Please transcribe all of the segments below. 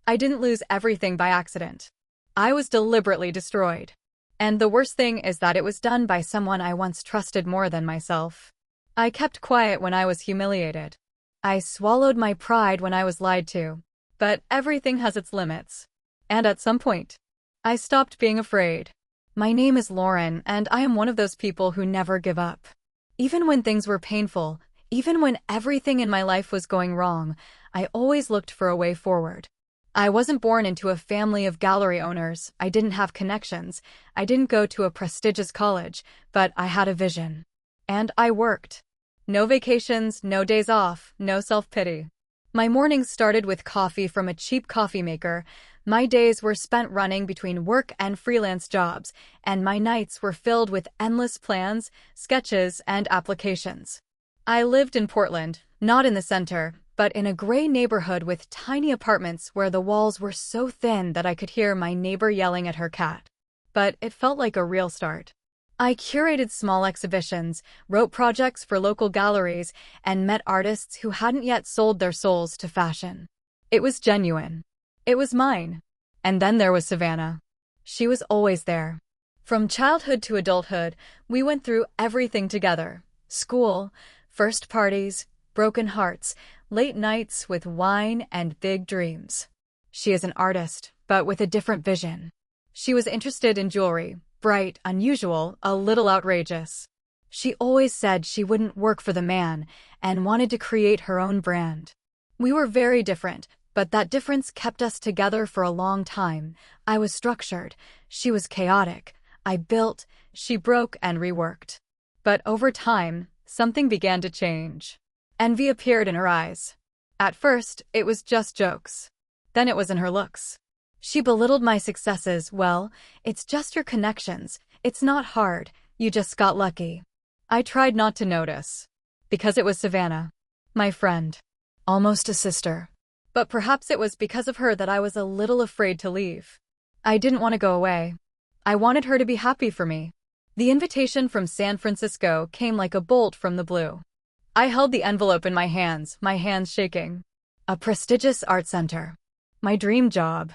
I didn't lose everything by accident. I was deliberately destroyed. And the worst thing is that it was done by someone I once trusted more than myself. I kept quiet when I was humiliated. I swallowed my pride when I was lied to. But everything has its limits. And at some point, I stopped being afraid. My name is Lauren, and I am one of those people who never give up. Even when things were painful, even when everything in my life was going wrong, I always looked for a way forward. I wasn't born into a family of gallery owners. I didn't have connections. I didn't go to a prestigious college, but I had a vision. And I worked. No vacations, no days off, no self-pity. My mornings started with coffee from a cheap coffee maker. My days were spent running between work and freelance jobs, and my nights were filled with endless plans, sketches, and applications. I lived in Portland, not in the center, but in a gray neighborhood with tiny apartments where the walls were so thin that I could hear my neighbor yelling at her cat. But it felt like a real start. I curated small exhibitions, wrote projects for local galleries, and met artists who hadn't yet sold their souls to fashion. It was genuine. It was mine. And then there was Savannah. She was always there. From childhood to adulthood, we went through everything together. School, first parties, broken hearts, late nights with wine and big dreams. She is an artist, but with a different vision. She was interested in jewelry, bright, unusual, a little outrageous. She always said she wouldn't work for the man and wanted to create her own brand. We were very different, but that difference kept us together for a long time. I was structured. She was chaotic. I built, she broke and reworked. But over time, something began to change. Envy appeared in her eyes. At first, it was just jokes. Then it was in her looks. She belittled my successes. Well, it's just your connections. It's not hard. You just got lucky. I tried not to notice. Because it was Savannah. My friend. Almost a sister. But perhaps it was because of her that I was a little afraid to leave. I didn't want to go away. I wanted her to be happy for me. The invitation from San Francisco came like a bolt from the blue. I held the envelope in my hands shaking. A prestigious art center. My dream job.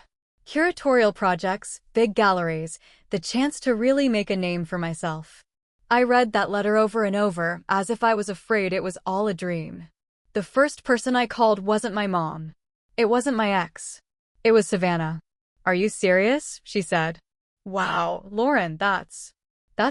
Curatorial projects, big galleries, the chance to really make a name for myself. I read that letter over and over, as if I was afraid it was all a dream. The first person I called wasn't my mom. It wasn't my ex. It was Savannah. "Are you serious?" she said. "Wow, Lauren, that's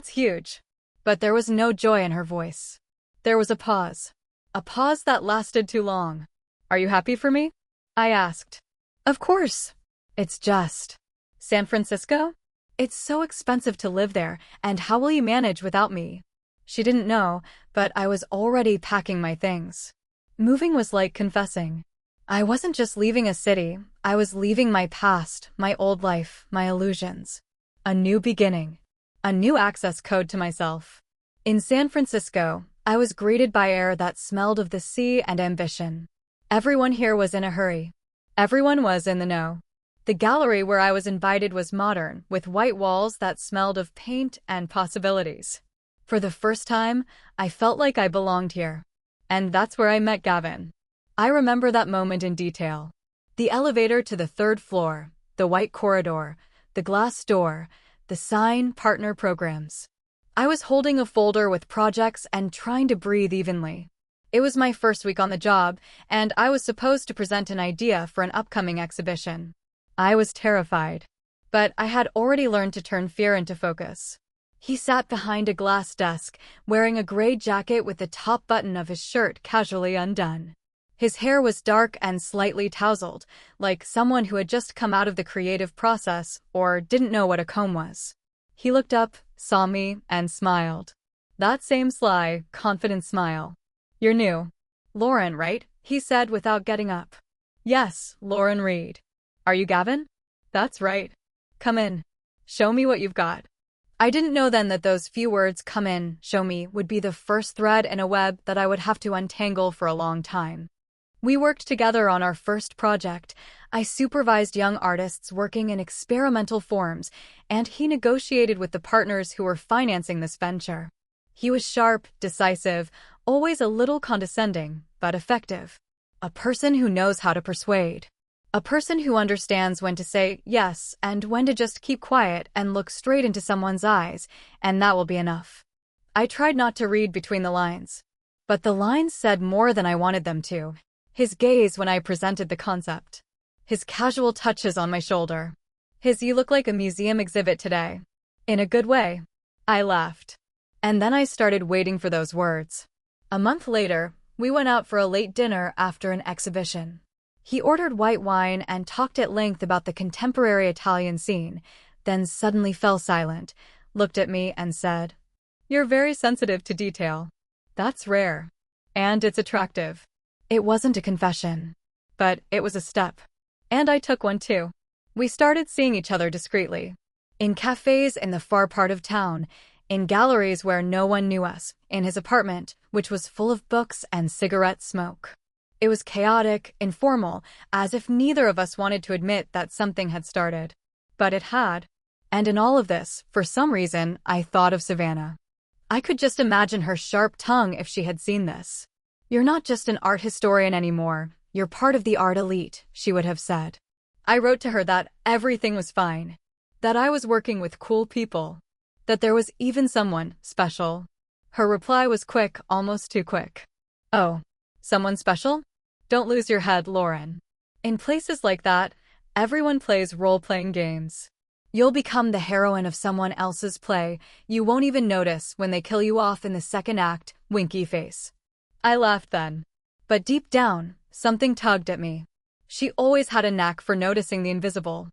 huge." But there was no joy in her voice. There was a pause. A pause that lasted too long. "Are you happy for me?" I asked. "Of course. It's just San Francisco? It's so expensive to live there, and how will you manage without me?" She didn't know, but I was already packing my things. Moving was like confessing. I wasn't just leaving a city, I was leaving my past, my old life, my illusions. A new beginning. A new access code to myself. In San Francisco, I was greeted by air that smelled of the sea and ambition. Everyone here was in a hurry. Everyone was in the know. The gallery where I was invited was modern, with white walls that smelled of paint and possibilities. For the first time, I felt like I belonged here. And that's where I met Gavin. I remember that moment in detail. The elevator to the third floor, the white corridor, the glass door, the sign, partner programs. I was holding a folder with projects and trying to breathe evenly. It was my first week on the job, and I was supposed to present an idea for an upcoming exhibition. I was terrified. But I had already learned to turn fear into focus. He sat behind a glass desk, wearing a gray jacket with the top button of his shirt casually undone. His hair was dark and slightly tousled, like someone who had just come out of the creative process or didn't know what a comb was. He looked up, saw me, and smiled. That same sly, confident smile. "You're new. Lauren, right?" he said without getting up. "Yes, Lauren Reed." "Are you Gavin?" "That's right. Come in. Show me what you've got." I didn't know then that those few words, "come in, show me," would be the first thread in a web that I would have to untangle for a long time. We worked together on our first project. I supervised young artists working in experimental forms, and he negotiated with the partners who were financing this venture. He was sharp, decisive, always a little condescending, but effective. A person who knows how to persuade. A person who understands when to say yes and when to just keep quiet and look straight into someone's eyes, and that will be enough. I tried not to read between the lines. But the lines said more than I wanted them to. His gaze when I presented the concept. His casual touches on my shoulder. His "you look like a museum exhibit today." In a good way. I laughed. And then I started waiting for those words. A month later, we went out for a late dinner after an exhibition. He ordered white wine and talked at length about the contemporary Italian scene, then suddenly fell silent, looked at me and said, "You're very sensitive to detail. That's rare. And it's attractive." It wasn't a confession. But it was a step. And I took one too. We started seeing each other discreetly. In cafes in the far part of town, in galleries where no one knew us, in his apartment, which was full of books and cigarette smoke. It was chaotic, informal, as if neither of us wanted to admit that something had started. But it had. And in all of this, for some reason, I thought of Savannah. I could just imagine her sharp tongue if she had seen this. "You're not just an art historian anymore, you're part of the art elite," she would have said. I wrote to her that everything was fine. That I was working with cool people. That there was even someone special. Her reply was quick, almost too quick. "Oh, someone special? Don't lose your head, Lauren. In places like that, everyone plays role-playing games. You'll become the heroine of someone else's play. You won't even notice when they kill you off in the second act, winky face." I laughed then. But deep down, something tugged at me. She always had a knack for noticing the invisible.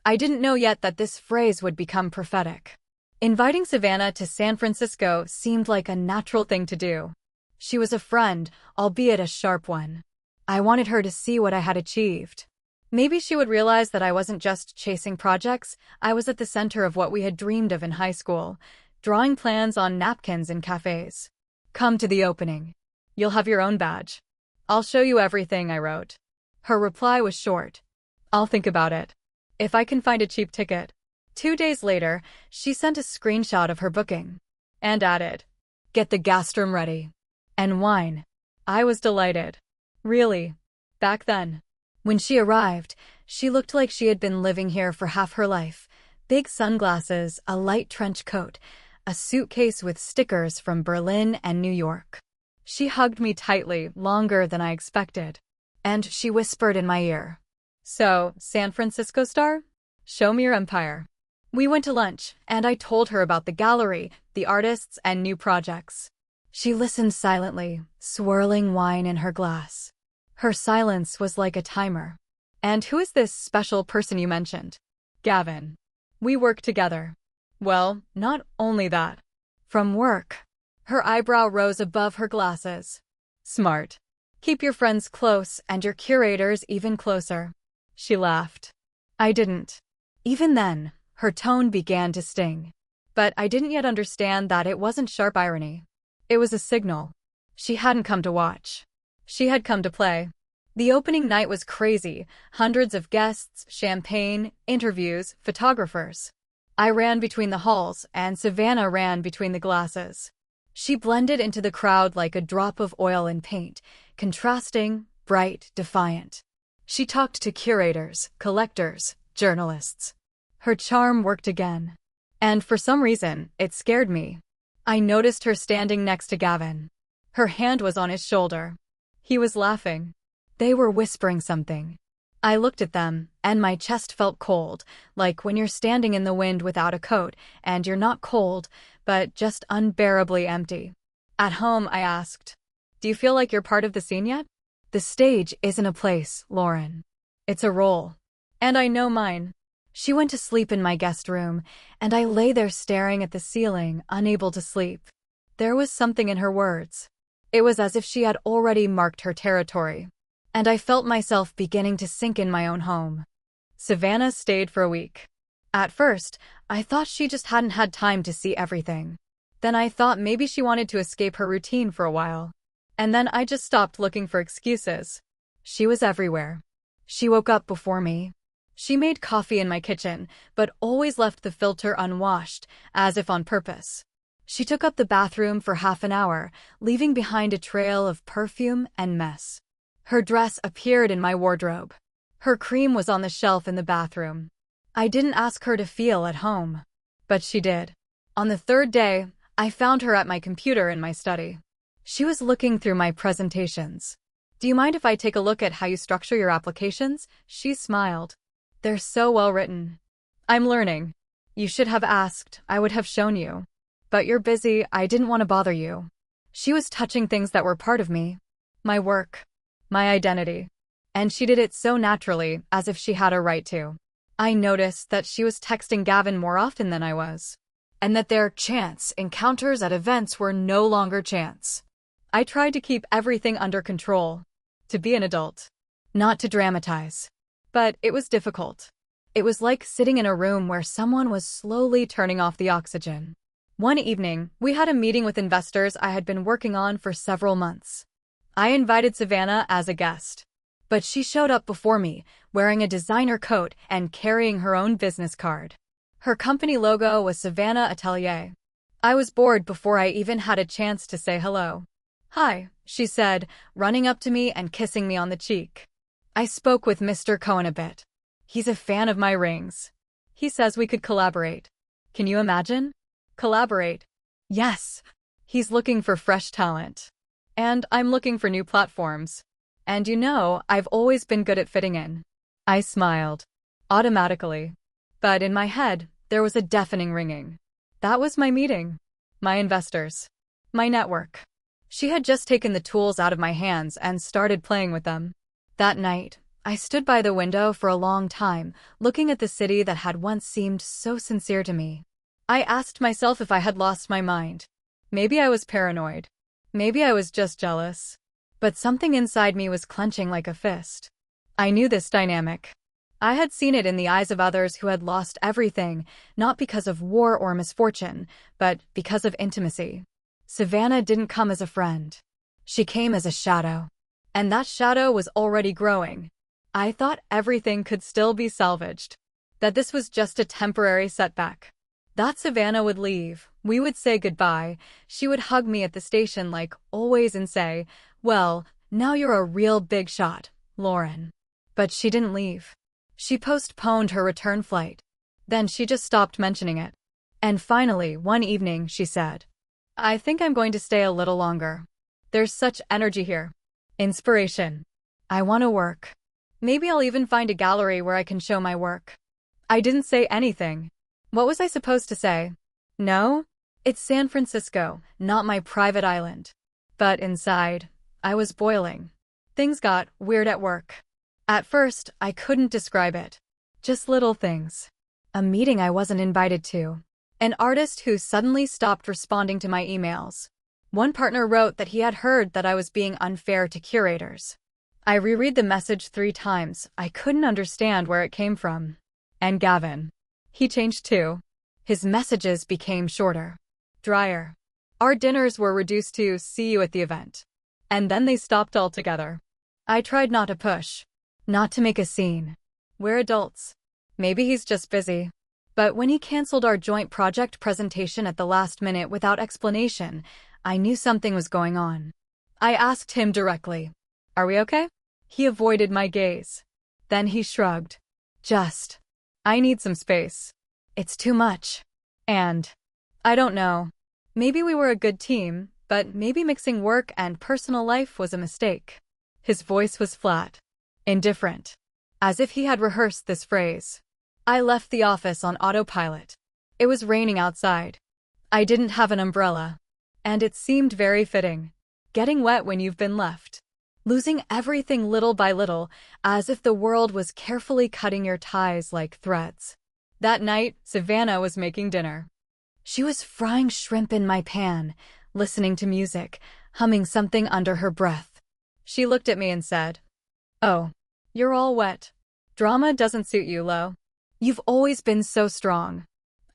I didn't know yet that this phrase would become prophetic. Inviting Savannah to San Francisco seemed like a natural thing to do. She was a friend, albeit a sharp one. I wanted her to see what I had achieved. Maybe she would realize that I wasn't just chasing projects, I was at the center of what we had dreamed of in high school, drawing plans on napkins in cafes. "Come to the opening. You'll have your own badge. I'll show you everything," I wrote. Her reply was short. "I'll think about it. If I can find a cheap ticket." 2 days later, she sent a screenshot of her booking. And added, "Get the gastrum ready. And wine." I was delighted. Really. Back then. When she arrived, she looked like she had been living here for half her life. Big sunglasses, a light trench coat, a suitcase with stickers from Berlin and New York. She hugged me tightly, longer than I expected. And she whispered in my ear, "So, San Francisco star? Show me your empire." We went to lunch, and I told her about the gallery, the artists, and new projects. She listened silently, swirling wine in her glass. Her silence was like a timer. "And who is this special person you mentioned?" "Gavin. We work together." "Well, not only that. From work." Her eyebrow rose above her glasses. "Smart. Keep your friends close and your curators even closer." She laughed. I didn't. Even then, her tone began to sting. But I didn't yet understand that it wasn't sharp irony. It was a signal. She hadn't come to watch. She had come to play. The opening night was crazy. Hundreds of guests, champagne, interviews, photographers. I ran between the halls, and Savannah ran between the glasses. She blended into the crowd like a drop of oil in paint, contrasting, bright, defiant. She talked to curators, collectors, journalists. Her charm worked again. And for some reason, it scared me. I noticed her standing next to Gavin. Her hand was on his shoulder. He was laughing. They were whispering something. I looked at them, and my chest felt cold, like when you're standing in the wind without a coat, and you're not cold, but just unbearably empty. At home, I asked, "Do you feel like you're part of the scene yet?" "The stage isn't a place, Lauren. It's a role. And I know mine." She went to sleep in my guest room, and I lay there staring at the ceiling, unable to sleep. There was something in her words. It was as if she had already marked her territory. And I felt myself beginning to sink in my own home. Savannah stayed for a week. At first, I thought she just hadn't had time to see everything. Then I thought maybe she wanted to escape her routine for a while. And then I just stopped looking for excuses. She was everywhere. She woke up before me. She made coffee in my kitchen, but always left the filter unwashed, as if on purpose. She took up the bathroom for half an hour, leaving behind a trail of perfume and mess. Her dress appeared in my wardrobe. Her cream was on the shelf in the bathroom. I didn't ask her to feel at home, but she did. On the third day, I found her at my computer in my study. She was looking through my presentations. "Do you mind if I take a look at how you structure your applications?" She smiled. "They're so well written." "I'm learning." "You should have asked, I would have shown you. But you're busy, I didn't want to bother you." She was touching things that were part of me. My work. My identity. And she did it so naturally, as if she had a right to. I noticed that she was texting Gavin more often than I was. And that their chance encounters at events were no longer chance. I tried to keep everything under control. To be an adult. Not to dramatize. But it was difficult. It was like sitting in a room where someone was slowly turning off the oxygen. One evening, we had a meeting with investors I had been working on for several months. I invited Savannah as a guest. But she showed up before me, wearing a designer coat and carrying her own business card. Her company logo was Savannah Atelier. I was bored before I even had a chance to say hello. "Hi," she said, running up to me and kissing me on the cheek. "I spoke with Mr. Cohen a bit. He's a fan of my rings. He says we could collaborate." Can you imagine? Collaborate. Yes. He's looking for fresh talent. And I'm looking for new platforms. And you know, I've always been good at fitting in. I smiled. Automatically. But in my head, there was a deafening ringing. That was my meeting. My investors. My network. She had just taken the tools out of my hands and started playing with them. That night, I stood by the window for a long time, looking at the city that had once seemed so sincere to me. I asked myself if I had lost my mind. Maybe I was paranoid. Maybe I was just jealous. But something inside me was clenching like a fist. I knew this dynamic. I had seen it in the eyes of others who had lost everything, not because of war or misfortune, but because of intimacy. Savannah didn't come as a friend. She came as a shadow. And that shadow was already growing. I thought everything could still be salvaged. That this was just a temporary setback. That Savannah would leave. We would say goodbye. She would hug me at the station like always and say, "Well, now you're a real big shot, Lauren." But she didn't leave. She postponed her return flight. Then she just stopped mentioning it. And finally, one evening, she said, "I think I'm going to stay a little longer. There's such energy here. Inspiration. I want to work. Maybe I'll even find a gallery where I can show my work." I didn't say anything. What was I supposed to say? No? It's San Francisco, not my private island. But inside, I was boiling. Things got weird at work. At first, I couldn't describe it. Just little things. A meeting I wasn't invited to. An artist who suddenly stopped responding to my emails. One partner wrote that he had heard that I was being unfair to curators. I reread the message 3 times. I couldn't understand where it came from. And Gavin. He changed too. His messages became shorter. Drier. Our dinners were reduced to "see you at the event." And then they stopped altogether. I tried not to push. Not to make a scene. We're adults. Maybe he's just busy. But when he canceled our joint project presentation at the last minute without explanation, I knew something was going on. I asked him directly, "Are we okay?" He avoided my gaze. Then he shrugged. I need some space. It's too much. And I don't know. Maybe we were a good team, but maybe mixing work and personal life was a mistake. His voice was flat. Indifferent. As if he had rehearsed this phrase. I left the office on autopilot. It was raining outside. I didn't have an umbrella. And it seemed very fitting. Getting wet when you've been left. Losing everything little by little, as if the world was carefully cutting your ties like threads. That night, Savannah was making dinner. She was frying shrimp in my pan, listening to music, humming something under her breath. She looked at me and said, "Oh, you're all wet. Drama doesn't suit you, Lo. You've always been so strong."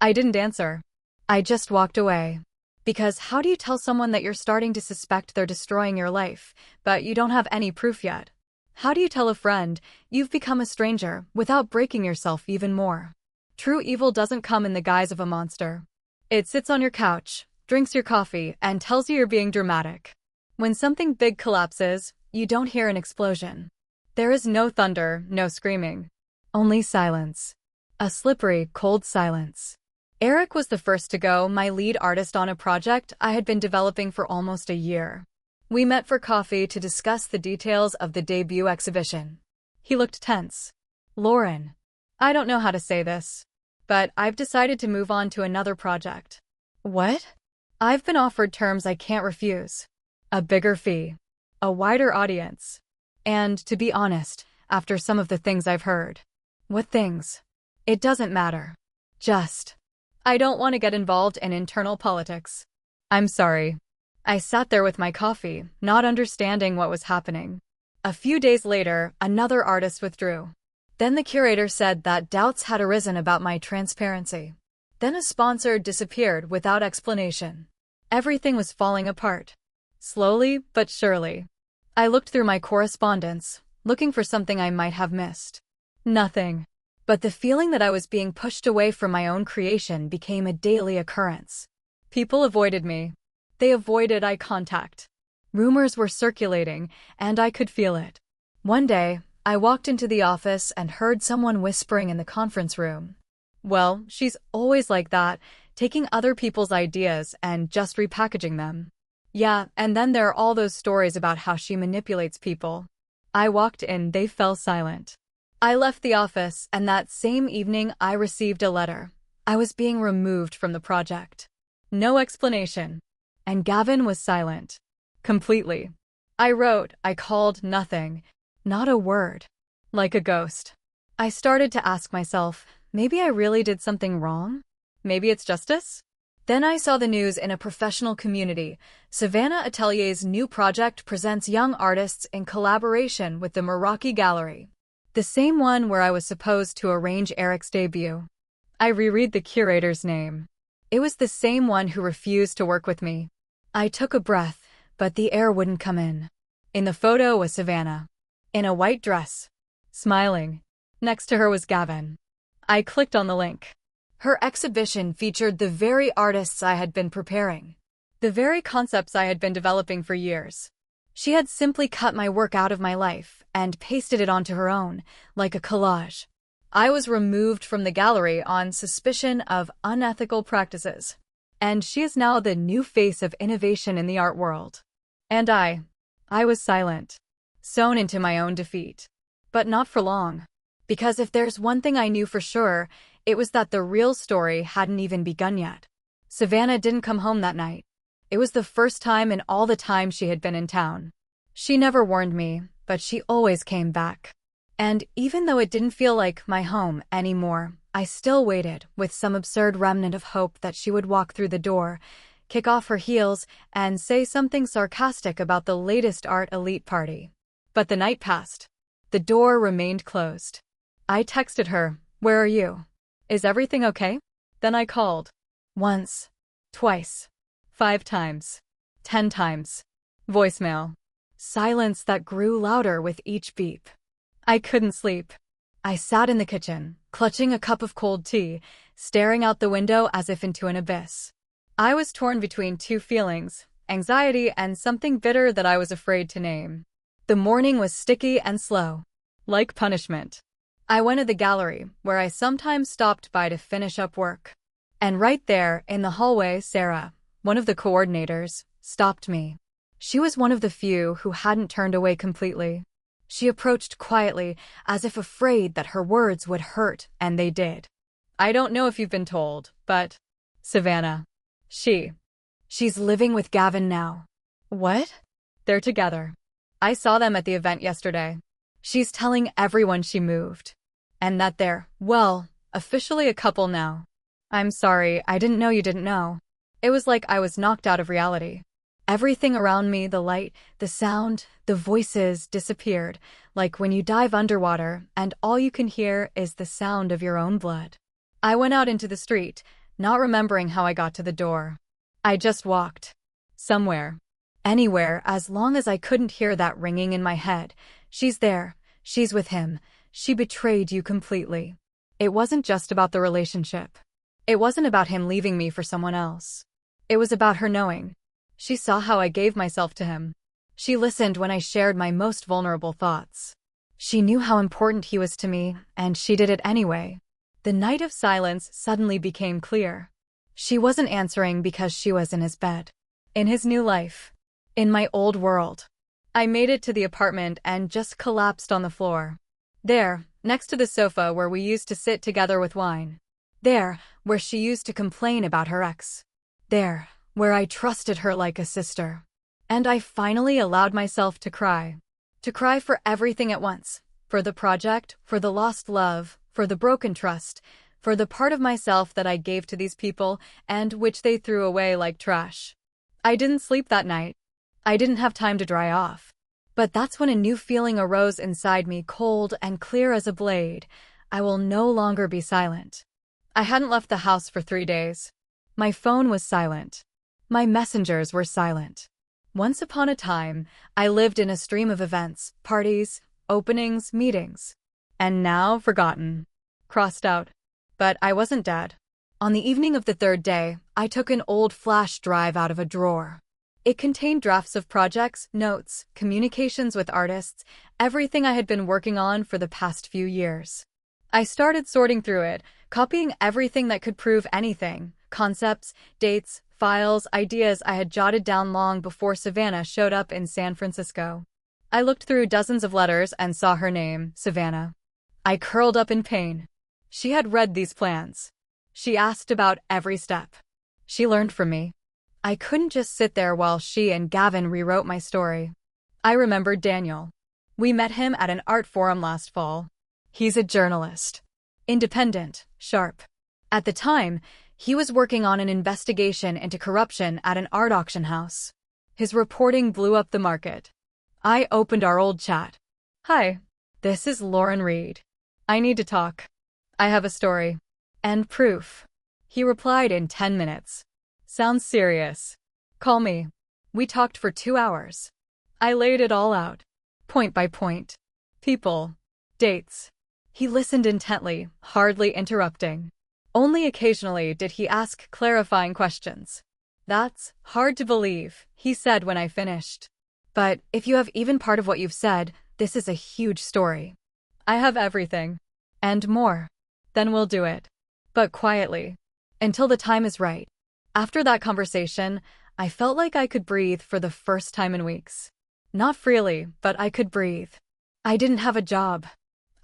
I didn't answer. I just walked away. Because how do you tell someone that you're starting to suspect they're destroying your life, but you don't have any proof yet? How do you tell a friend you've become a stranger without breaking yourself even more? True evil doesn't come in the guise of a monster. It sits on your couch, drinks your coffee, and tells you you're being dramatic. When something big collapses, you don't hear an explosion. There is no thunder, no screaming. Only silence. A slippery, cold silence. Eric was the first to go, my lead artist on a project I had been developing for almost a year. We met for coffee to discuss the details of the debut exhibition. He looked tense. Lauren, I don't know how to say this, but I've decided to move on to another project. What? I've been offered terms I can't refuse. A bigger fee. A wider audience. And, to be honest, after some of the things I've heard. What things? It doesn't matter. Just. I don't want to get involved in internal politics. I'm sorry. I sat there with my coffee, not understanding what was happening. A few days later, another artist withdrew. Then the curator said that doubts had arisen about my transparency. Then a sponsor disappeared without explanation. Everything was falling apart. Slowly but surely. I looked through my correspondence, looking for something I might have missed. Nothing. But the feeling that I was being pushed away from my own creation became a daily occurrence. People avoided me. They avoided eye contact. Rumors were circulating, and I could feel it. One day, I walked into the office and heard someone whispering in the conference room. Well, she's always like that, taking other people's ideas and just repackaging them. Yeah, and then there are all those stories about how she manipulates people. I walked in, they fell silent. I left the office, and that same evening I received a letter. I was being removed from the project. No explanation. And Gavin was silent. Completely. I wrote, I called, nothing. Not a word. Like a ghost. I started to ask myself, maybe I really did something wrong? Maybe it's justice? Then I saw the news in a professional community. Savannah Atelier's new project presents young artists in collaboration with the Meraki Gallery. The same one where I was supposed to arrange Eric's debut. I reread the curator's name. It was the same one who refused to work with me. I took a breath, but the air wouldn't come in. In the photo was Savannah. In a white dress. Smiling. Next to her was Gavin. I clicked on the link. Her exhibition featured the very artists I had been preparing. The very concepts I had been developing for years. She had simply cut my work out of my life and pasted it onto her own, like a collage. I was removed from the gallery on suspicion of unethical practices. And she is now the new face of innovation in the art world. And I was silent. Sewn into my own defeat. But not for long. Because if there's one thing I knew for sure, it was that the real story hadn't even begun yet. Savannah didn't come home that night. It was the first time in all the time she had been in town. She never warned me, but she always came back. And even though it didn't feel like my home anymore, I still waited with some absurd remnant of hope that she would walk through the door, kick off her heels, and say something sarcastic about the latest art elite party. But the night passed. The door remained closed. I texted her, "Where are you? Is everything okay?" Then I called. Once. Twice. 5 times. 10 times. Voicemail. Silence that grew louder with each beep. I couldn't sleep. I sat in the kitchen, clutching a cup of cold tea, staring out the window as if into an abyss. I was torn between two feelings, anxiety and something bitter that I was afraid to name. The morning was sticky and slow. Like punishment. I went to the gallery, where I sometimes stopped by to finish up work. And right there, in the hallway, Sarah, one of the coordinators, stopped me. She was one of the few who hadn't turned away completely. She approached quietly, as if afraid that her words would hurt, and they did. I don't know if you've been told, but Savannah. She's living with Gavin now. What? They're together. I saw them at the event yesterday. She's telling everyone she moved. And that they're, well, officially a couple now. I'm sorry, I didn't know you didn't know. It was like I was knocked out of reality. Everything around me, the light, the sound, the voices disappeared, like when you dive underwater and all you can hear is the sound of your own blood. I went out into the street, not remembering how I got to the door. I just walked. Somewhere. Anywhere, as long as I couldn't hear that ringing in my head. She's there. She's with him. She betrayed you completely. It wasn't just about the relationship. It wasn't about him leaving me for someone else. It was about her knowing. She saw how I gave myself to him. She listened when I shared my most vulnerable thoughts. She knew how important he was to me, and she did it anyway. The night of silence suddenly became clear. She wasn't answering because she was in his bed. In his new life. In my old world. I made it to the apartment and just collapsed on the floor. There, next to the sofa where we used to sit together with wine. There, where she used to complain about her ex. There, where I trusted her like a sister. And I finally allowed myself to cry. To cry for everything at once. For the project, for the lost love, for the broken trust, for the part of myself that I gave to these people and which they threw away like trash. I didn't sleep that night. I didn't have time to dry off. But that's when a new feeling arose inside me, cold and clear as a blade. I will no longer be silent. I hadn't left the house for 3 days. My phone was silent. My messengers were silent. Once upon a time, I lived in a stream of events, parties, openings, meetings. And now forgotten. Crossed out. But I wasn't dead. On the evening of the 3rd day, I took an old flash drive out of a drawer. It contained drafts of projects, notes, communications with artists, everything I had been working on for the past few years. I started sorting through it, copying everything that could prove anything, concepts, dates, files, ideas I had jotted down long before Savannah showed up in San Francisco. I looked through dozens of letters and saw her name, Savannah. I curled up in pain. She had read these plans. She asked about every step. She learned from me. I couldn't just sit there while she and Gavin rewrote my story. I remembered Daniel. We met him at an art forum last fall. He's a journalist. Independent, sharp. At the time, he was working on an investigation into corruption at an art auction house. His reporting blew up the market. I opened our old chat. Hi, this is Lauren Reed. I need to talk. I have a story. And proof. He replied in 10 minutes. Sounds serious. Call me. We talked for 2 hours. I laid it all out. Point by point. People. Dates. He listened intently, hardly interrupting. Only occasionally did he ask clarifying questions. That's hard to believe, he said when I finished. But if you have even part of what you've said, this is a huge story. I have everything. And more. Then we'll do it. But quietly. Until the time is right. After that conversation, I felt like I could breathe for the first time in weeks. Not freely, but I could breathe. I didn't have a job.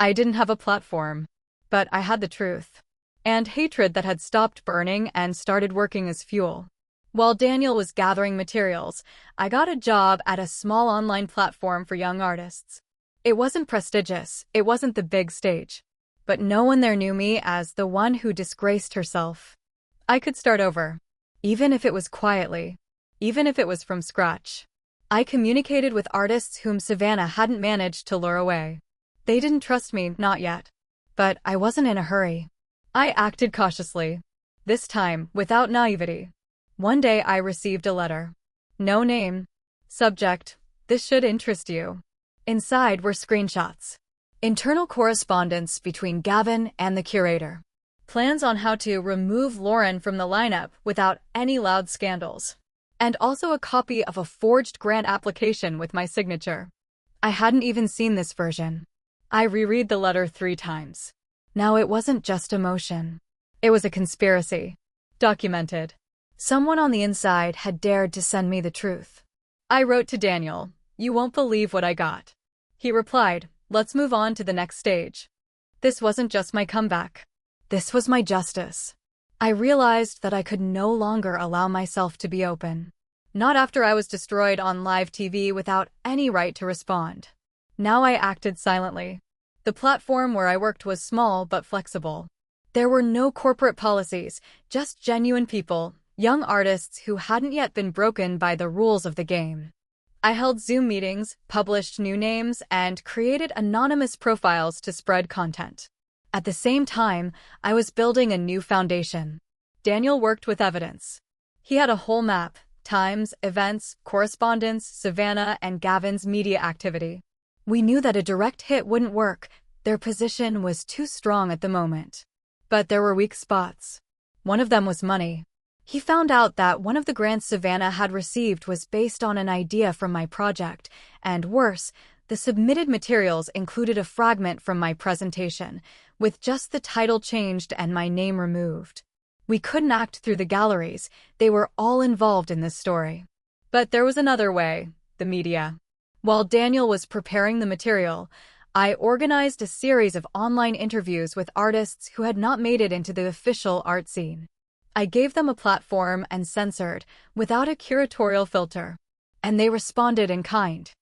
I didn't have a platform. But I had the truth. And hatred that had stopped burning and started working as fuel. While Daniel was gathering materials, I got a job at a small online platform for young artists. It wasn't prestigious, it wasn't the big stage. But no one there knew me as the one who disgraced herself. I could start over. Even if it was quietly. Even if it was from scratch. I communicated with artists whom Savannah hadn't managed to lure away. They didn't trust me, not yet. But I wasn't in a hurry. I acted cautiously. This time, without naivety. One day I received a letter. No name. Subject, this should interest you. Inside were screenshots. Internal correspondence between Gavin and the curator. Plans on how to remove Lauren from the lineup without any loud scandals. And also a copy of a forged grant application with my signature. I hadn't even seen this version. I reread the letter 3 times. Now it wasn't just emotion. It was a conspiracy. Documented. Someone on the inside had dared to send me the truth. I wrote to Daniel, "You won't believe what I got." He replied, "Let's move on to the next stage." This wasn't just my comeback. This was my justice. I realized that I could no longer allow myself to be open. Not after I was destroyed on live TV without any right to respond. Now I acted silently. The platform where I worked was small but flexible. There were no corporate policies, just genuine people, young artists who hadn't yet been broken by the rules of the game. I held Zoom meetings, published new names, and created anonymous profiles to spread content. At the same time, I was building a new foundation. Daniel worked with evidence. He had a whole map, times, events, correspondence, Savannah and Gavin's media activity. We knew that a direct hit wouldn't work. Their position was too strong at the moment. But there were weak spots. One of them was money. He found out that one of the grants Savannah had received was based on an idea from my project, and worse, The submitted materials included a fragment from my presentation, with just the title changed and my name removed. We couldn't act through the galleries, they were all involved in this story. But there was another way, the media. While Daniel was preparing the material, I organized a series of online interviews with artists who had not made it into the official art scene. I gave them a platform and censored, without a curatorial filter. And they responded in kind.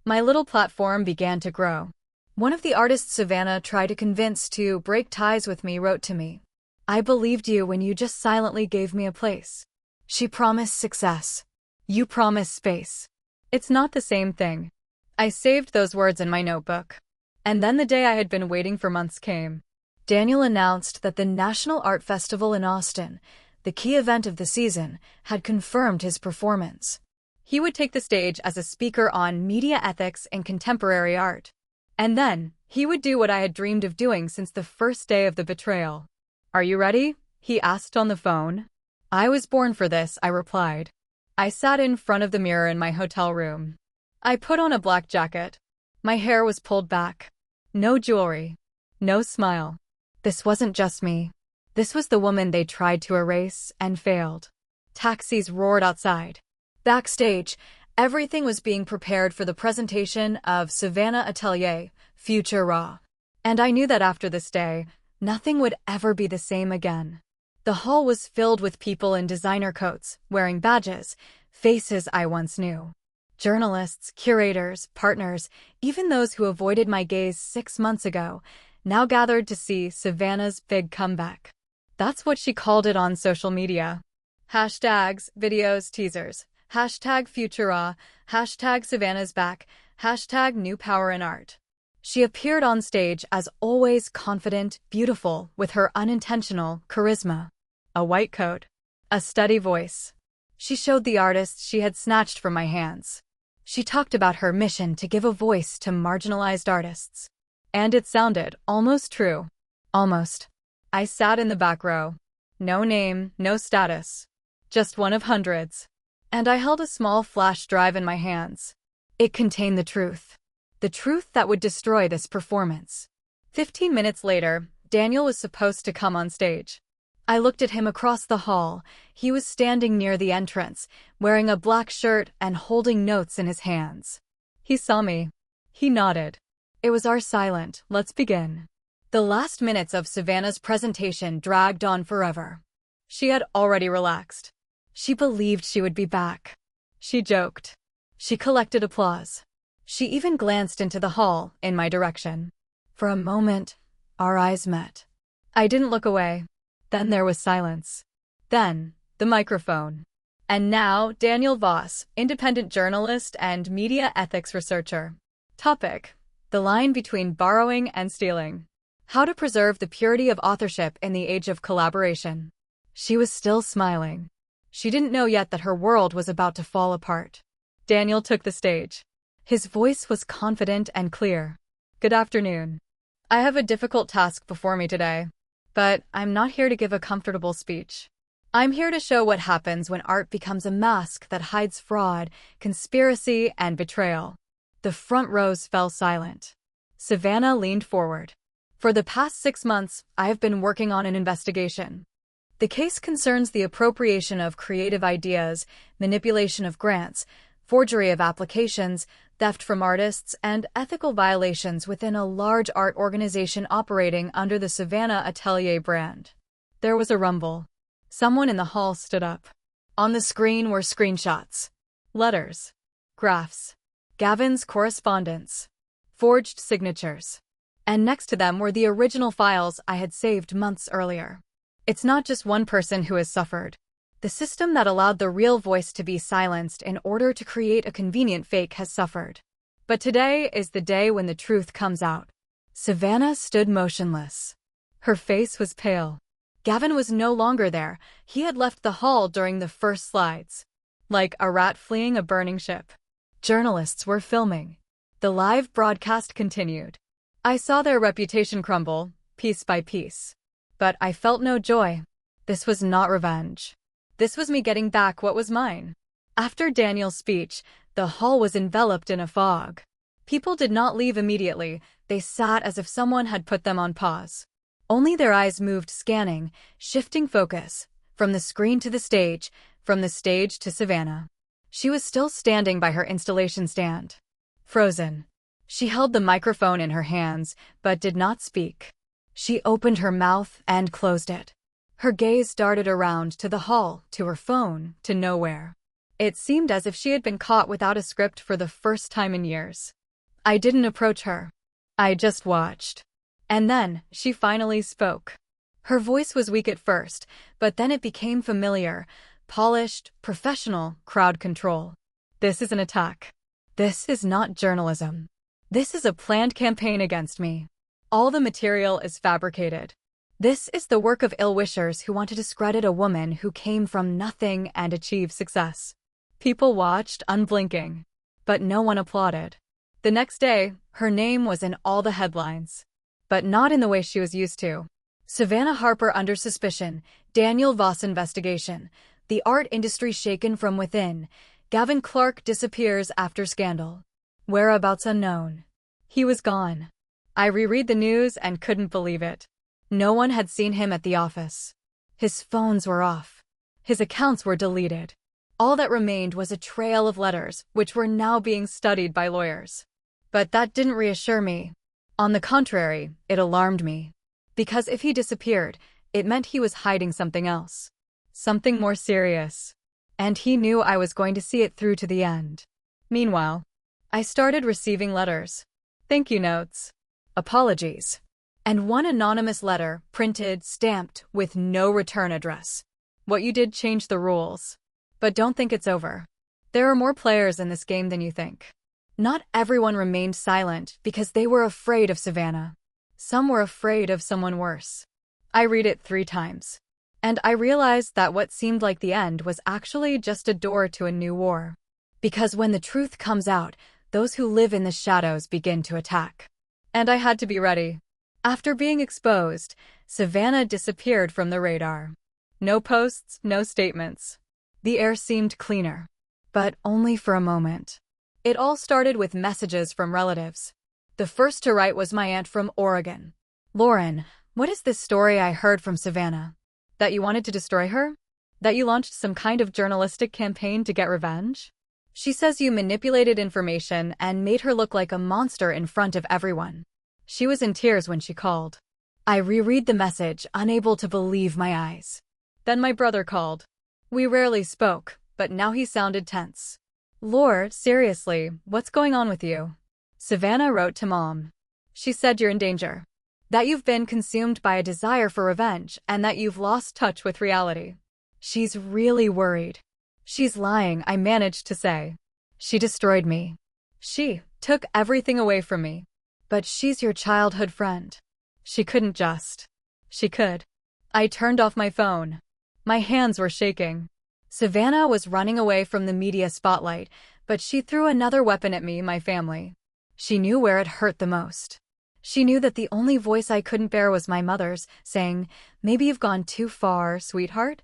My little platform began to grow. One of the artists Savannah tried to convince to break ties with me wrote to me, "I believed you when you just silently gave me a place." She promised success. You promised space. It's not the same thing. I saved those words in my notebook. And then the day I had been waiting for months came. Daniel announced that the National Art Festival in Austin, the key event of the season, had confirmed his performance. He would take the stage as a speaker on media ethics and contemporary art. And then, he would do what I had dreamed of doing since the first day of the betrayal. "Are you ready?" he asked on the phone. "I was born for this," I replied. I sat in front of the mirror in my hotel room. I put on a black jacket. My hair was pulled back. No jewelry. No smile. This wasn't just me. This was the woman they tried to erase and failed. Taxis roared outside. Backstage, everything was being prepared for the presentation of Savannah Atelier, Future Raw. And I knew that after this day, nothing would ever be the same again. The hall was filled with people in designer coats, wearing badges, faces I once knew. Journalists, curators, partners, even those who avoided my gaze 6 months ago, now gathered to see Savannah's big comeback. That's what she called it on social media. Hashtags, videos, teasers. Hashtag Futura, hashtag Savannah's back, hashtag new power in art. She appeared on stage as always confident, beautiful, with her unintentional charisma. A white coat. A steady voice. She showed the artists she had snatched from my hands. She talked about her mission to give a voice to marginalized artists. And it sounded almost true. Almost. I sat in the back row. No name, no status. Just one of hundreds. And I held a small flash drive in my hands. It contained the truth. The truth that would destroy this performance. 15 minutes later, Daniel was supposed to come on stage. I looked at him across the hall. He was standing near the entrance, wearing a black shirt and holding notes in his hands. He saw me. He nodded. It was our silent, "Let's begin." The last minutes of Savannah's presentation dragged on forever. She had already relaxed. She believed she would be back. She joked. She collected applause. She even glanced into the hall, in my direction. For a moment, our eyes met. I didn't look away. Then there was silence. Then, the microphone. And now, Daniel Voss, independent journalist and media ethics researcher. Topic: the line between borrowing and stealing. How to preserve the purity of authorship in the age of collaboration. She was still smiling. She didn't know yet that her world was about to fall apart. Daniel took the stage. His voice was confident and clear. "Good afternoon. I have a difficult task before me today. But I'm not here to give a comfortable speech. I'm here to show what happens when art becomes a mask that hides fraud, conspiracy, and betrayal." The front rows fell silent. Savannah leaned forward. "For the past 6 months, I have been working on an investigation. The case concerns the appropriation of creative ideas, manipulation of grants, forgery of applications, theft from artists, and ethical violations within a large art organization operating under the Savannah Atelier brand." There was a rumble. Someone in the hall stood up. On the screen were screenshots. Letters. Graphs. Gavin's correspondence. Forged signatures. And next to them were the original files I had saved months earlier. It's not just one person who has suffered. The system that allowed the real voice to be silenced in order to create a convenient fake has suffered. But today is the day when the truth comes out. Savannah stood motionless. Her face was pale. Gavin was no longer there. He had left the hall during the first slides. Like a rat fleeing a burning ship. Journalists were filming. The live broadcast continued. I saw their reputation crumble, piece by piece. But I felt no joy. This was not revenge. This was me getting back what was mine. After Daniel's speech, the hall was enveloped in a fog. People did not leave immediately. They sat as if someone had put them on pause. Only their eyes moved, scanning, shifting focus, from the screen to the stage, from the stage to Savannah. She was still standing by her installation stand. Frozen. She held the microphone in her hands, but did not speak. She opened her mouth and closed it. Her gaze darted around to the hall, to her phone, to nowhere. It seemed as if she had been caught without a script for the first time in years. I didn't approach her. I just watched. And then, she finally spoke. Her voice was weak at first, but then it became familiar, polished, professional, crowd control. This is an attack. This is not journalism. This is a planned campaign against me. All the material is fabricated. This is the work of ill-wishers who want to discredit a woman who came from nothing and achieved success. People watched, unblinking. But no one applauded. The next day, her name was in all the headlines. But not in the way she was used to. Savannah Harper under suspicion, Daniel Voss investigation, the art industry shaken from within, Gavin Clark disappears after scandal. Whereabouts unknown. He was gone. I reread the news and couldn't believe it. No one had seen him at the office. His phones were off. His accounts were deleted. All that remained was a trail of letters, which were now being studied by lawyers. But that didn't reassure me. On the contrary, it alarmed me. Because if he disappeared, it meant he was hiding something else. Something more serious. And he knew I was going to see it through to the end. Meanwhile, I started receiving letters. Thank you notes. Apologies. And one anonymous letter, printed, stamped, with no return address. What you did changed the rules. But don't think it's over. There are more players in this game than you think. Not everyone remained silent because they were afraid of Savannah. Some were afraid of someone worse. I read it 3 times. And I realized that what seemed like the end was actually just a door to a new war. Because when the truth comes out, those who live in the shadows begin to attack. And I had to be ready. After being exposed, Savannah disappeared from the radar. No posts, no statements. The air seemed cleaner. But only for a moment. It all started with messages from relatives. The first to write was my aunt from Oregon. Lauren, what is this story I heard from Savannah? That you wanted to destroy her? That you launched some kind of journalistic campaign to get revenge? She says you manipulated information and made her look like a monster in front of everyone. She was in tears when she called. I reread the message, unable to believe my eyes. Then my brother called. We rarely spoke, but now he sounded tense. Lord, seriously, what's going on with you? Savannah wrote to Mom. She said you're in danger. That you've been consumed by a desire for revenge and that you've lost touch with reality. She's really worried. She's lying, I managed to say. She destroyed me. She took everything away from me. But she's your childhood friend. She couldn't just. She could. I turned off my phone. My hands were shaking. Savannah was running away from the media spotlight, but she threw another weapon at me, my family. She knew where it hurt the most. She knew that the only voice I couldn't bear was my mother's, saying, "Maybe you've gone too far, sweetheart."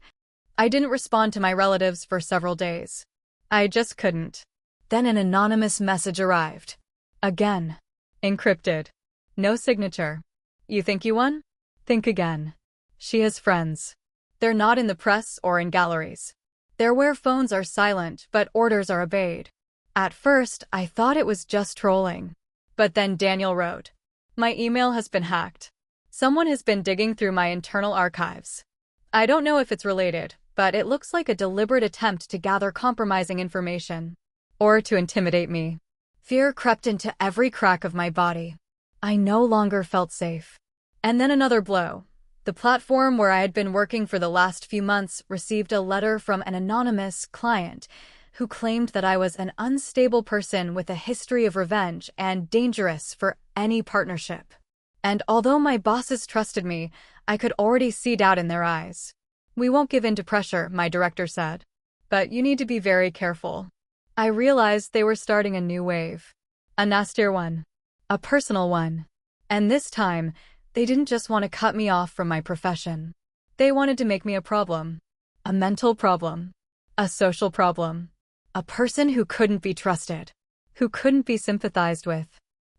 I didn't respond to my relatives for several days. I just couldn't. Then an anonymous message arrived. Again. Encrypted. No signature. You think you won? Think again. She has friends. They're not in the press or in galleries. They're where phones are silent, but orders are obeyed. At first, I thought it was just trolling. But then Daniel wrote, "My email has been hacked. Someone has been digging through my internal archives. I don't know if it's related, but it looks like a deliberate attempt to gather compromising information. Or to intimidate me." Fear crept into every crack of my body. I no longer felt safe. And then another blow. The platform where I had been working for the last few months received a letter from an anonymous client who claimed that I was an unstable person with a history of revenge and dangerous for any partnership. And although my bosses trusted me, I could already see doubt in their eyes. "We won't give in to pressure," my director said. "But you need to be very careful." I realized they were starting a new wave. A nastier one. A personal one. And this time, they didn't just want to cut me off from my profession. They wanted to make me a problem. A mental problem. A social problem. A person who couldn't be trusted. Who couldn't be sympathized with.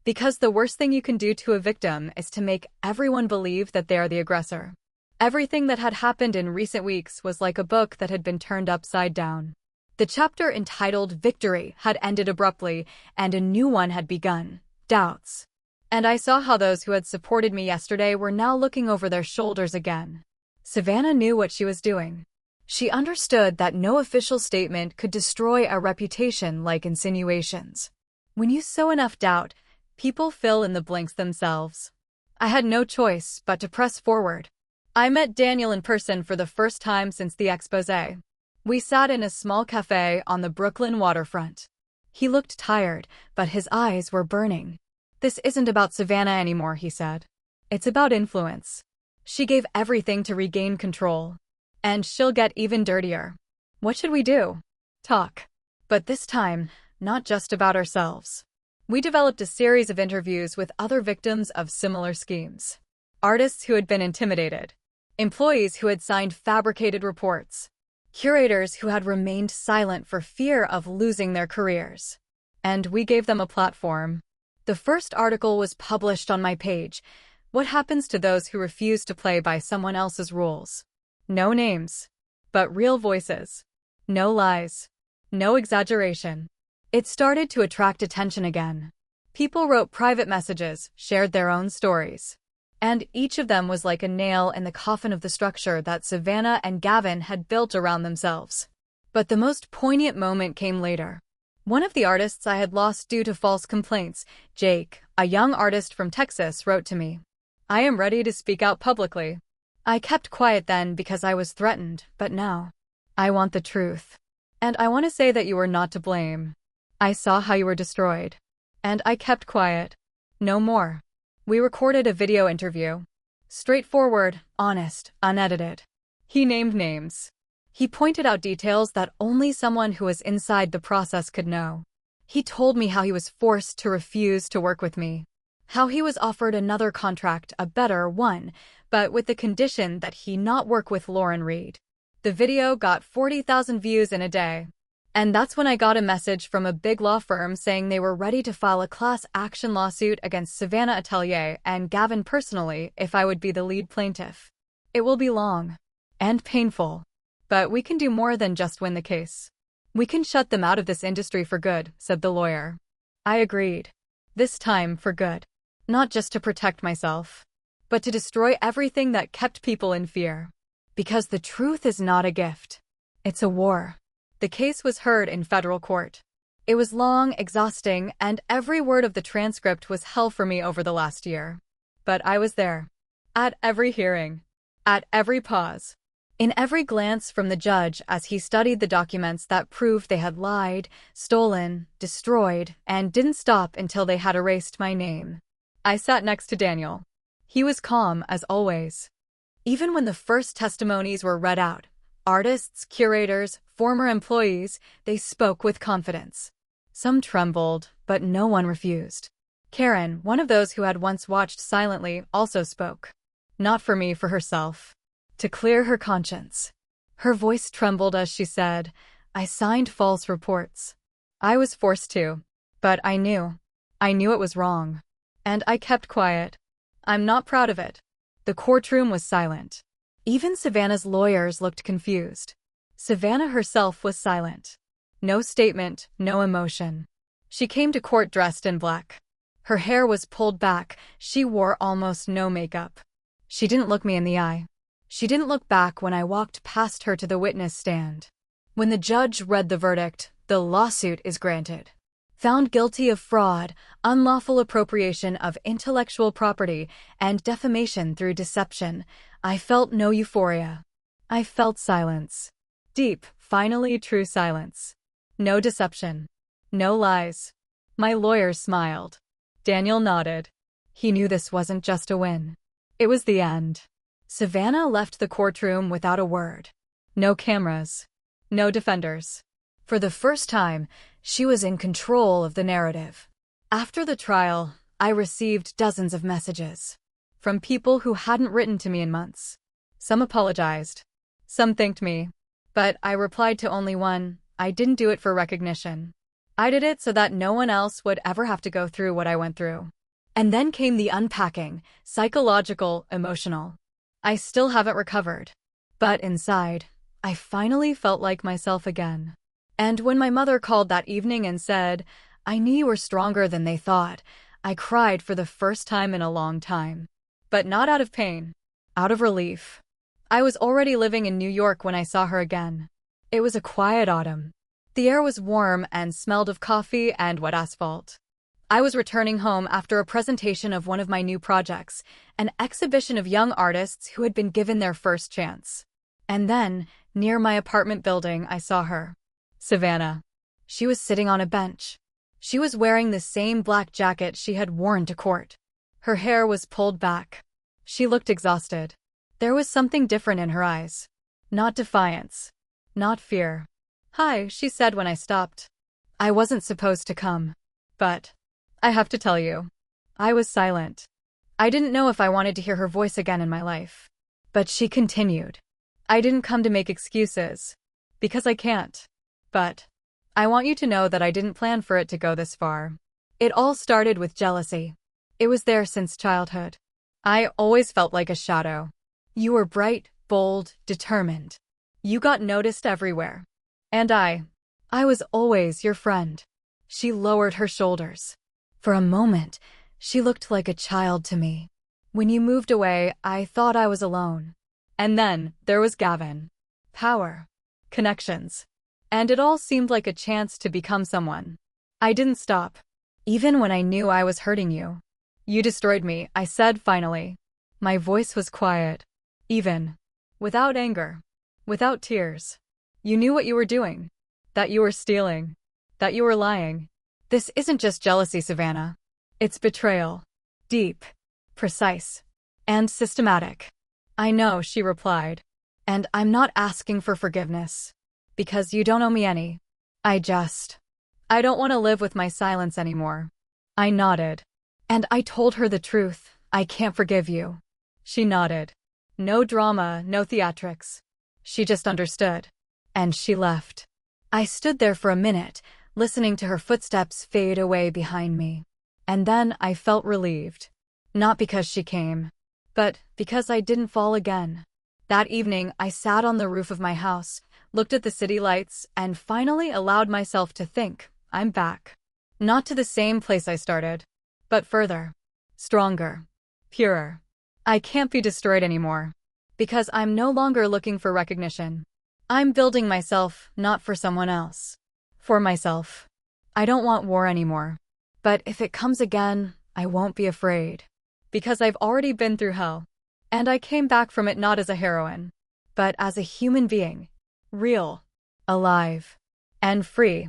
Because the worst thing you can do to a victim is to make everyone believe that they are the aggressor. Everything that had happened in recent weeks was like a book that had been turned upside down. The chapter entitled Victory had ended abruptly, and a new one had begun, Doubts. And I saw how those who had supported me yesterday were now looking over their shoulders again. Savannah knew what she was doing. She understood that no official statement could destroy a reputation like insinuations. When you sow enough doubt, people fill in the blanks themselves. I had no choice but to press forward. I met Daniel in person for the first time since the exposé. We sat in a small cafe on the Brooklyn waterfront. He looked tired, but his eyes were burning. "This isn't about Savannah anymore," he said. "It's about influence. She gave everything to regain control. And she'll get even dirtier. What should we do? Talk. But this time, not just about ourselves." We developed a series of interviews with other victims of similar schemes. Artists who had been intimidated. Employees who had signed fabricated reports. Curators who had remained silent for fear of losing their careers. And we gave them a platform. The first article was published on my page. What happens to those who refuse to play by someone else's rules? No names, but real voices. No lies. No exaggeration. It started to attract attention again. People wrote private messages, shared their own stories. And each of them was like a nail in the coffin of the structure that Savannah and Gavin had built around themselves. But the most poignant moment came later. One of the artists I had lost due to false complaints, Jake, a young artist from Texas, wrote to me. "I am ready to speak out publicly. I kept quiet then because I was threatened, but now, I want the truth. And I want to say that you were not to blame. I saw how you were destroyed. And I kept quiet. No more." We recorded a video interview. Straightforward, honest, unedited. He named names. He pointed out details that only someone who was inside the process could know. He told me how he was forced to refuse to work with me. How he was offered another contract, a better one, but with the condition that he not work with Lauren Reed. The video got 40,000 views in a day. And that's when I got a message from a big law firm saying they were ready to file a class action lawsuit against Savannah Atelier and Gavin personally if I would be the lead plaintiff. It will be long and painful, but we can do more than just win the case. "We can shut them out of this industry for good," said the lawyer. I agreed. This time for good. Not just to protect myself, but to destroy everything that kept people in fear. Because the truth is not a gift. It's a war. The case was heard in federal court. It was long, exhausting, and every word of the transcript was hell for me over the last year. But I was there. At every hearing. At every pause. In every glance from the judge as he studied the documents that proved they had lied, stolen, destroyed, and didn't stop until they had erased my name. I sat next to Daniel. He was calm as always. Even when the first testimonies were read out, artists, curators, former employees, they spoke with confidence. Some trembled, but no one refused. Karen, one of those who had once watched silently, also spoke. Not for me, for herself. To clear her conscience. Her voice trembled as she said, "I signed false reports. I was forced to. But I knew. I knew it was wrong. And I kept quiet. I'm not proud of it." The courtroom was silent. Even Savannah's lawyers looked confused. Savannah herself was silent. No statement, no emotion. She came to court dressed in black. Her hair was pulled back. She wore almost no makeup. She didn't look me in the eye. She didn't look back when I walked past her to the witness stand. When the judge read the verdict, the lawsuit is granted. Found guilty of fraud, unlawful appropriation of intellectual property, and defamation through deception, I felt no euphoria. I felt silence. Deep, finally true silence. No deception. No lies. My lawyers smiled. Daniel nodded. He knew this wasn't just a win. It was the end. Savannah left the courtroom without a word. No cameras. No defenders. For the first time, she was in control of the narrative. After the trial, I received dozens of messages. From people who hadn't written to me in months. Some apologized. Some thanked me. But I replied to only one, I didn't do it for recognition. I did it so that no one else would ever have to go through what I went through. And then came the unpacking, psychological, emotional. I still haven't recovered. But inside, I finally felt like myself again. And when my mother called that evening and said, "I knew you were stronger than they thought," I cried for the first time in a long time. But not out of pain. Out of relief. I was already living in New York when I saw her again. It was a quiet autumn. The air was warm and smelled of coffee and wet asphalt. I was returning home after a presentation of one of my new projects, an exhibition of young artists who had been given their first chance. And then, near my apartment building, I saw her. Savannah. She was sitting on a bench. She was wearing the same black jacket she had worn to court. Her hair was pulled back. She looked exhausted. There was something different in her eyes. Not defiance. Not fear. "Hi," she said when I stopped. I wasn't supposed to come. But I have to tell you. I was silent. I didn't know if I wanted to hear her voice again in my life. But she continued. "I didn't come to make excuses. Because I can't. But I want you to know that I didn't plan for it to go this far. It all started with jealousy. It was there since childhood. I always felt like a shadow. You were bright, bold, determined. You got noticed everywhere. And I was always your friend." She lowered her shoulders. For a moment, she looked like a child to me. "When you moved away, I thought I was alone. And then there was Gavin. Power. Connections. And it all seemed like a chance to become someone. I didn't stop. Even when I knew I was hurting you. You destroyed me," I said finally. My voice was quiet. Even. Without anger. Without tears. "You knew what you were doing. That you were stealing. That you were lying. This isn't just jealousy, Savannah. It's betrayal. Deep. Precise. And systematic." "I know," she replied. "And I'm not asking for forgiveness. Because you don't owe me any. I don't want to live with my silence anymore." I nodded. And I told her the truth. "I can't forgive you." She nodded. No drama, no theatrics. She just understood. And she left. I stood there for a minute, listening to her footsteps fade away behind me. And then I felt relieved. Not because she came, but because I didn't fall again. That evening, I sat on the roof of my house, looked at the city lights, and finally allowed myself to think, I'm back. Not to the same place I started, but further. Stronger. Purer. I can't be destroyed anymore. Because I'm no longer looking for recognition. I'm building myself, not for someone else. For myself. I don't want war anymore. But if it comes again, I won't be afraid. Because I've already been through hell. And I came back from it not as a heroine, but as a human being. Real. Alive. And free.